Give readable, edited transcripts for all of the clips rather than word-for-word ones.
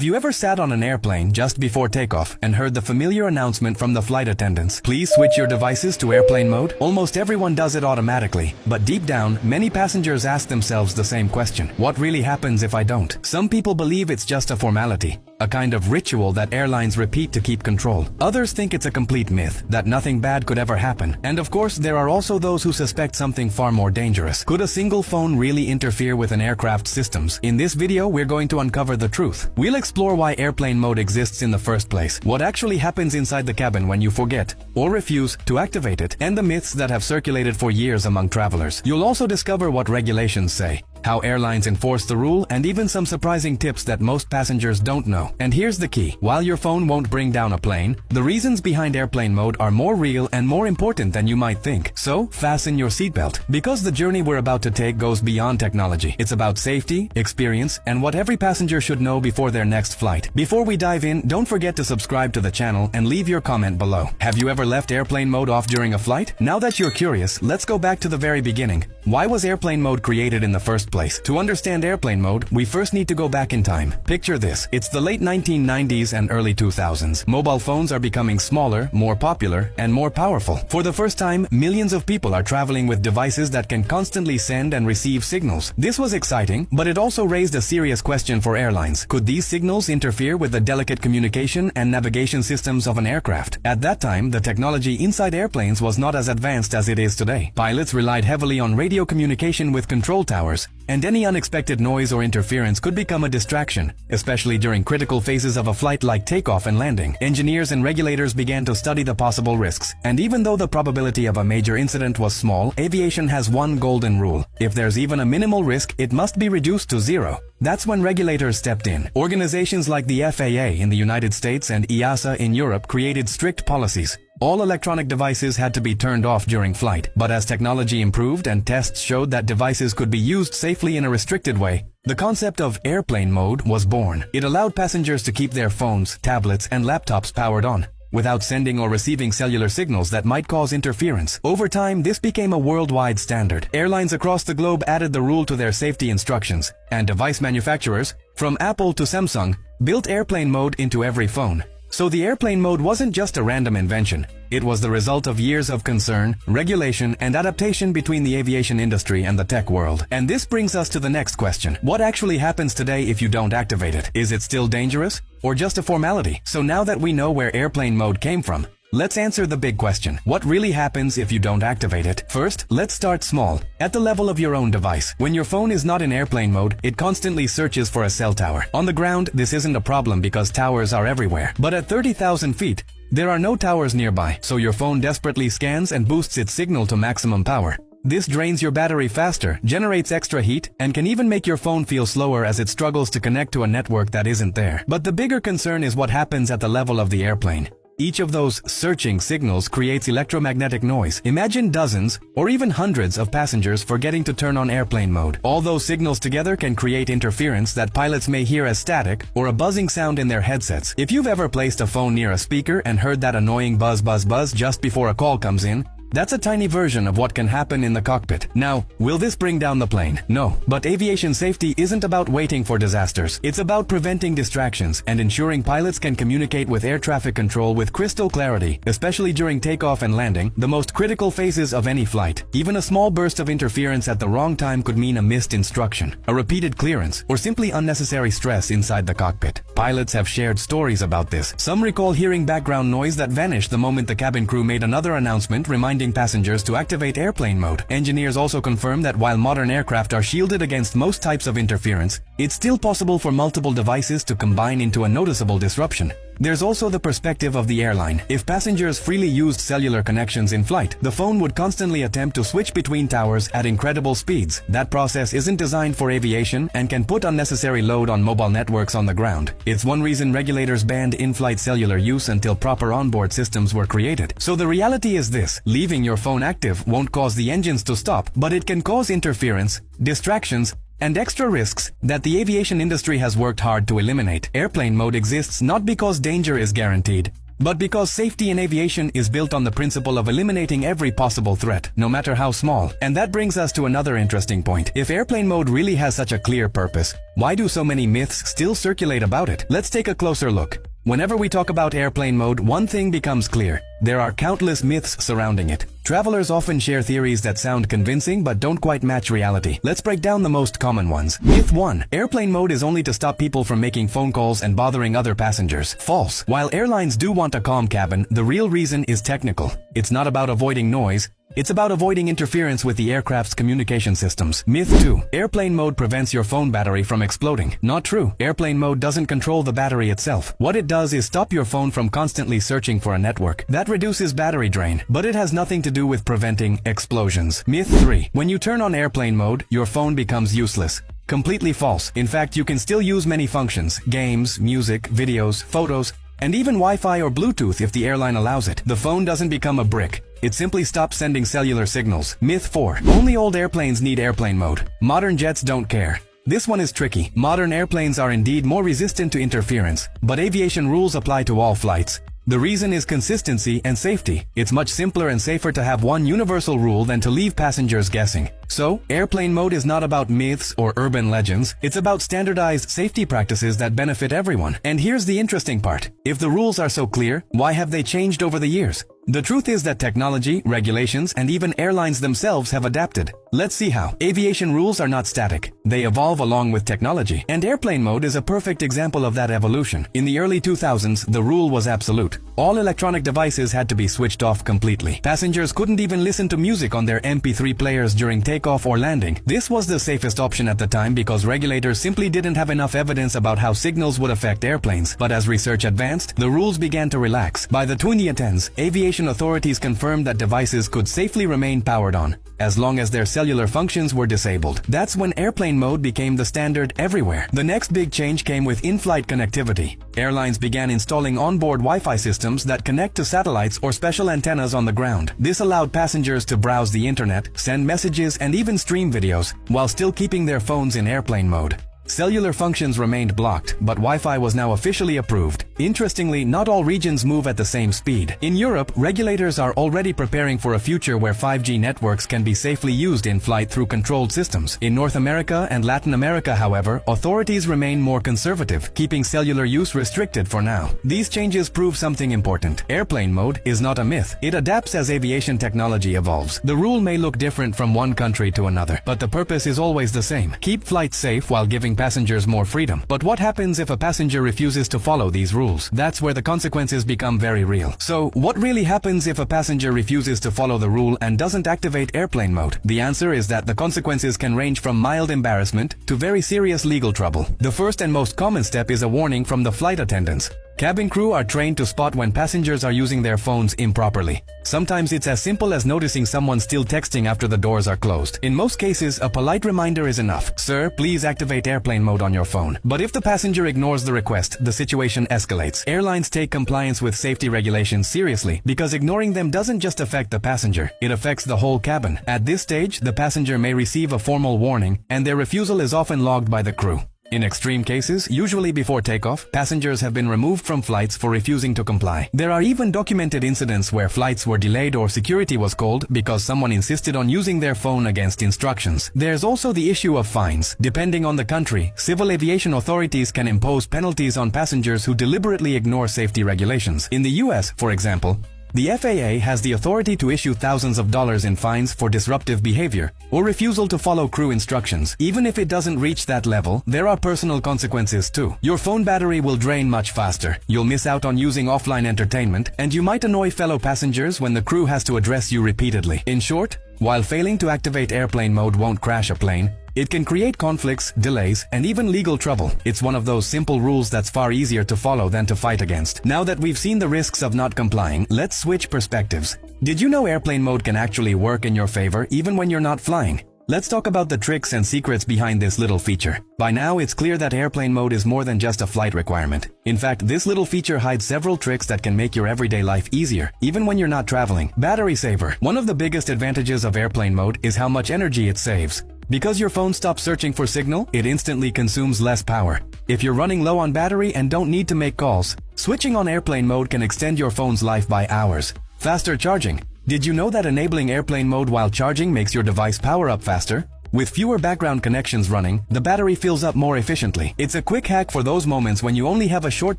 Have you ever sat on an airplane just before takeoff and heard the familiar announcement from the flight attendants, "Please switch your devices to airplane mode"? Almost everyone does it automatically, but deep down, many passengers ask themselves the same question. What really happens if I don't? Some people believe it's just a formality, a kind of ritual that airlines repeat to keep control. Others think it's a complete myth, that nothing bad could ever happen. And of course, there are also those who suspect something far more dangerous. Could a single phone really interfere with an aircraft's systems? In this video, we're going to uncover the truth. We'll explore why airplane mode exists in the first place, what actually happens inside the cabin when you forget or refuse to activate it, and the myths that have circulated for years among travelers. You'll also discover what regulations say, how airlines enforce the rule, and even some surprising tips that most passengers don't know. And here's the key. While your phone won't bring down a plane, the reasons behind airplane mode are more real and more important than you might think. So, fasten your seatbelt, because the journey we're about to take goes beyond technology. It's about safety, experience, and what every passenger should know before their next flight. Before we dive in, don't forget to subscribe to the channel and leave your comment below. Have you ever left airplane mode off during a flight? Now that you're curious, let's go back to the very beginning. Why was airplane mode created in the first place? To understand airplane mode, we first need to go back in time. Picture this. It's the late 1990s and early 2000s. Mobile phones are becoming smaller, more popular, and more powerful. For the first time, millions of people are traveling with devices that can constantly send and receive signals. This was exciting, but it also raised a serious question for airlines. Could these signals interfere with the delicate communication and navigation systems of an aircraft? At that time, the technology inside airplanes was not as advanced as it is today. Pilots relied heavily on radio communication with control towers, and any unexpected noise or interference could become a distraction, especially during critical phases of a flight like takeoff and landing. Engineers and regulators began to study the possible risks, and even though the probability of a major incident was small, aviation has one golden rule: if there's even a minimal risk, it must be reduced to zero. That's when regulators stepped in. Organizations like the FAA in the United States and EASA in Europe created strict policies. All electronic devices had to be turned off during flight, but as technology improved and tests showed that devices could be used safely in a restricted way, the concept of airplane mode was born. It allowed passengers to keep their phones, tablets, and laptops powered on, without sending or receiving cellular signals that might cause interference. Over time, this became a worldwide standard. Airlines across the globe added the rule to their safety instructions, and device manufacturers, from Apple to Samsung, built airplane mode into every phone. So the airplane mode wasn't just a random invention. It was the result of years of concern, regulation, and adaptation between the aviation industry and the tech world. And this brings us to the next question. What actually happens today if you don't activate it? Is it still dangerous, or just a formality? So now that we know where airplane mode came from, let's answer the big question. What really happens if you don't activate it? First, let's start small, at the level of your own device. When your phone is not in airplane mode, it constantly searches for a cell tower. On the ground, this isn't a problem because towers are everywhere. But at 30,000 feet, there are no towers nearby, so your phone desperately scans and boosts its signal to maximum power. This drains your battery faster, generates extra heat, and can even make your phone feel slower as it struggles to connect to a network that isn't there. But the bigger concern is what happens at the level of the airplane. Each of those searching signals creates electromagnetic noise. Imagine dozens or even hundreds of passengers forgetting to turn on airplane mode. All those signals together can create interference that pilots may hear as static or a buzzing sound in their headsets. If you've ever placed a phone near a speaker and heard that annoying buzz buzz buzz just before a call comes in, that's a tiny version of what can happen in the cockpit. Now, will this bring down the plane? No. But aviation safety isn't about waiting for disasters. It's about preventing distractions and ensuring pilots can communicate with air traffic control with crystal clarity, especially during takeoff and landing, the most critical phases of any flight. Even a small burst of interference at the wrong time could mean a missed instruction, a repeated clearance, or simply unnecessary stress inside the cockpit. Pilots have shared stories about this. Some recall hearing background noise that vanished the moment the cabin crew made another announcement reminding passengers to activate airplane mode. Engineers also confirm that while modern aircraft are shielded against most types of interference, it's still possible for multiple devices to combine into a noticeable disruption. There's also the perspective of the airline. If passengers freely used cellular connections in flight, the phone would constantly attempt to switch between towers at incredible speeds. That process isn't designed for aviation and can put unnecessary load on mobile networks on the ground. It's one reason regulators banned in-flight cellular use until proper onboard systems were created. So the reality is this: leaving your phone active won't cause the engines to stop, but it can cause interference, distractions, and extra risks that the aviation industry has worked hard to eliminate. Airplane mode exists not because danger is guaranteed, But because safety in aviation is built on the principle of eliminating every possible threat, no matter how small. And that brings us to another interesting point. If airplane mode really has such a clear purpose, why do so many myths still circulate about it? Let's take a closer look. Whenever we talk about airplane mode, one thing becomes clear. There are countless myths surrounding it. Travelers often share theories that sound convincing but don't quite match reality. Let's break down the most common ones. Myth 1. Airplane mode is only to stop people from making phone calls and bothering other passengers. False. While airlines do want a calm cabin, the real reason is technical. It's not about avoiding noise. It's about avoiding interference with the aircraft's communication systems. Myth 2. Airplane mode prevents your phone battery from exploding. Not true. Airplane mode doesn't control the battery itself. What it does is stop your phone from constantly searching for a network. That reduces battery drain, but it has nothing to do with preventing explosions. Myth 3. When you turn on airplane mode, your phone becomes useless. Completely false. In fact, you can still use many functions: games, music, videos, photos, and even Wi-Fi or Bluetooth if the airline allows it. The phone doesn't become a brick. It simply stops sending cellular signals. Myth 4. Only old airplanes need airplane mode. Modern jets don't care. This one is tricky. Modern airplanes are indeed more resistant to interference, but aviation rules apply to all flights. The reason is consistency and safety. It's much simpler and safer to have one universal rule than to leave passengers guessing. So, airplane mode is not about myths or urban legends. It's about standardized safety practices that benefit everyone. And here's the interesting part. If the rules are so clear, why have they changed over the years? The truth is that technology, regulations, and even airlines themselves have adapted. Let's see how. Aviation rules are not static. They evolve along with technology. And airplane mode is a perfect example of that evolution. In the early 2000s, the rule was absolute. All electronic devices had to be switched off completely. Passengers couldn't even listen to music on their MP3 players during takeoff or landing. This was the safest option at the time because regulators simply didn't have enough evidence about how signals would affect airplanes. But as research advanced, the rules began to relax. By the 2010s, aviation authorities confirmed that devices could safely remain powered on, as long as their cellular functions were disabled. That's when airplane mode became the standard everywhere. The next big change came with in-flight connectivity. Airlines began installing onboard Wi-Fi systems that connect to satellites or special antennas on the ground. This allowed passengers to browse the internet, send messages, and even stream videos, while still keeping their phones in airplane mode. Cellular functions remained blocked, but Wi-Fi was now officially approved. Interestingly, not all regions move at the same speed. In Europe, regulators are already preparing for a future where 5G networks can be safely used in flight through controlled systems. In North America and Latin America, however, authorities remain more conservative, keeping cellular use restricted for now. These changes prove something important. Airplane mode is not a myth. It adapts as aviation technology evolves. The rule may look different from one country to another, but the purpose is always the same. Keep flights safe while giving passengers more freedom. But what happens if a passenger refuses to follow these rules? That's where the consequences become very real. So, what really happens if a passenger refuses to follow the rule and doesn't activate airplane mode? The answer is that the consequences can range from mild embarrassment to very serious legal trouble. The first and most common step is a warning from the flight attendants. Cabin crew are trained to spot when passengers are using their phones improperly. Sometimes it's as simple as noticing someone still texting after the doors are closed. In most cases, a polite reminder is enough. Sir, please activate airplane mode on your phone. But if the passenger ignores the request, the situation escalates. Airlines take compliance with safety regulations seriously because ignoring them doesn't just affect the passenger, it affects the whole cabin. At this stage, the passenger may receive a formal warning, and their refusal is often logged by the crew. In extreme cases, usually before takeoff, passengers have been removed from flights for refusing to comply. There are even documented incidents where flights were delayed or security was called because someone insisted on using their phone against instructions. There's also the issue of fines. Depending on the country, civil aviation authorities can impose penalties on passengers who deliberately ignore safety regulations. In the US, for example, the FAA has the authority to issue thousands of dollars in fines for disruptive behavior or refusal to follow crew instructions. Even if it doesn't reach that level, there are personal consequences too. Your phone battery will drain much faster, you'll miss out on using offline entertainment, and you might annoy fellow passengers when the crew has to address you repeatedly. In short, while failing to activate airplane mode won't crash a plane, it can create conflicts, delays, and even legal trouble. It's one of those simple rules that's far easier to follow than to fight against. Now that we've seen the risks of not complying, let's switch perspectives. Did you know airplane mode can actually work in your favor even when you're not flying? Let's talk about the tricks and secrets behind this little feature. By now, it's clear that airplane mode is more than just a flight requirement. In fact, this little feature hides several tricks that can make your everyday life easier, even when you're not traveling. Battery saver. One of the biggest advantages of airplane mode is how much energy it saves. Because your phone stops searching for signal, it instantly consumes less power. If you're running low on battery and don't need to make calls, switching on airplane mode can extend your phone's life by hours. Faster charging. Did you know that enabling airplane mode while charging makes your device power up faster? With fewer background connections running, the battery fills up more efficiently. It's a quick hack for those moments when you only have a short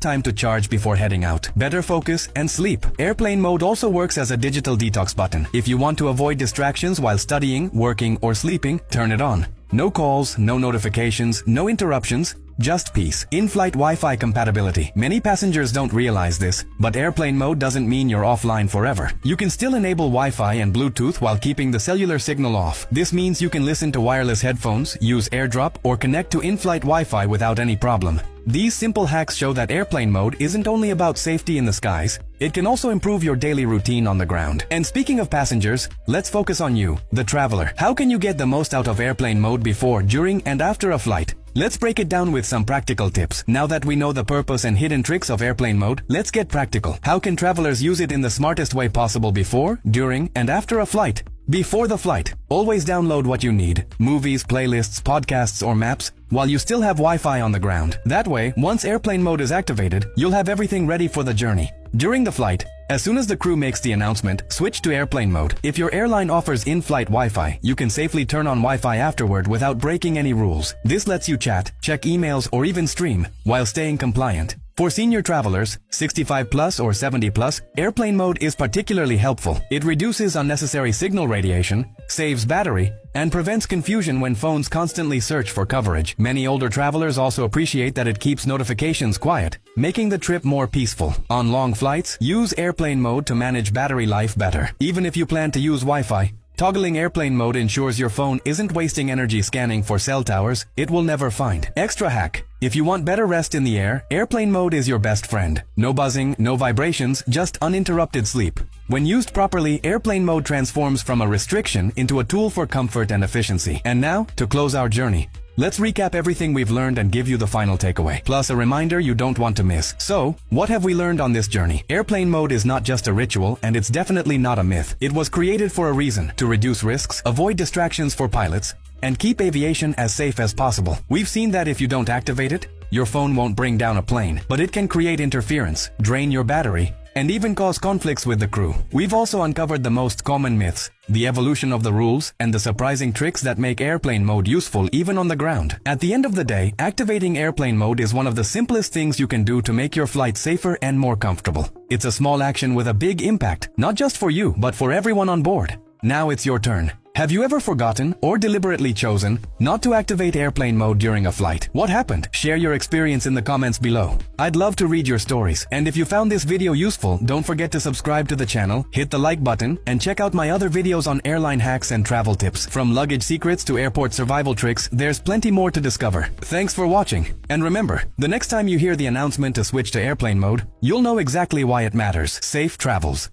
time to charge before heading out. Better focus and sleep. Airplane mode also works as a digital detox button. If you want to avoid distractions while studying, working, or sleeping, turn it on. No calls, no notifications, no interruptions, just peace. In-flight Wi-Fi compatibility. Many passengers don't realize this, but airplane mode doesn't mean you're offline forever. You can still enable Wi-Fi and Bluetooth while keeping the cellular signal off. This means you can listen to wireless headphones, use AirDrop, or connect to in-flight Wi-Fi without any problem. These simple hacks show that airplane mode isn't only about safety in the skies, it can also improve your daily routine on the ground. And speaking of passengers, let's focus on you, the traveler. How can you get the most out of airplane mode before, during, and after a flight? Let's break it down with some practical tips. Now that we know the purpose and hidden tricks of airplane mode, let's get practical. How can travelers use it in the smartest way possible before, during, and after a flight? Before the flight, always download what you need, movies, playlists, podcasts, or maps, while you still have Wi-Fi on the ground. That way, once airplane mode is activated, you'll have everything ready for the journey. During the flight, as soon as the crew makes the announcement, switch to airplane mode. If your airline offers in-flight Wi-Fi, you can safely turn on Wi-Fi afterward without breaking any rules. This lets you chat, check emails, or even stream, while staying compliant. For senior travelers, 65 plus or 70 plus, airplane mode is particularly helpful. It reduces unnecessary signal radiation, saves battery, and prevents confusion when phones constantly search for coverage. Many older travelers also appreciate that it keeps notifications quiet, making the trip more peaceful. On long flights, use airplane mode to manage battery life better. Even if you plan to use Wi-Fi, toggling airplane mode ensures your phone isn't wasting energy scanning for cell towers it will never find. Extra hack. If you want better rest in the air, airplane mode is your best friend. No buzzing, no vibrations, just uninterrupted sleep. When used properly, airplane mode transforms from a restriction into a tool for comfort and efficiency. And now, to close our journey, let's recap everything we've learned and give you the final takeaway, plus a reminder you don't want to miss. So, what have we learned on this journey? Airplane mode is not just a ritual, and it's definitely not a myth. It was created for a reason, to reduce risks, avoid distractions for pilots, and keep aviation as safe as possible. We've seen that if you don't activate it, your phone won't bring down a plane, but it can create interference, drain your battery, and even cause conflicts with the crew. We've also uncovered the most common myths, the evolution of the rules, and the surprising tricks that make airplane mode useful even on the ground. At the end of the day, activating airplane mode is one of the simplest things you can do to make your flight safer and more comfortable. It's a small action with a big impact, not just for you, but for everyone on board. Now it's your turn. Have you ever forgotten or deliberately chosen not to activate airplane mode during a flight? What happened? Share your experience in the comments below. I'd love to read your stories. And if you found this video useful, don't forget to subscribe to the channel, hit the like button, and check out my other videos on airline hacks and travel tips. From luggage secrets to airport survival tricks, there's plenty more to discover. Thanks for watching. And remember, the next time you hear the announcement to switch to airplane mode, you'll know exactly why it matters. Safe travels.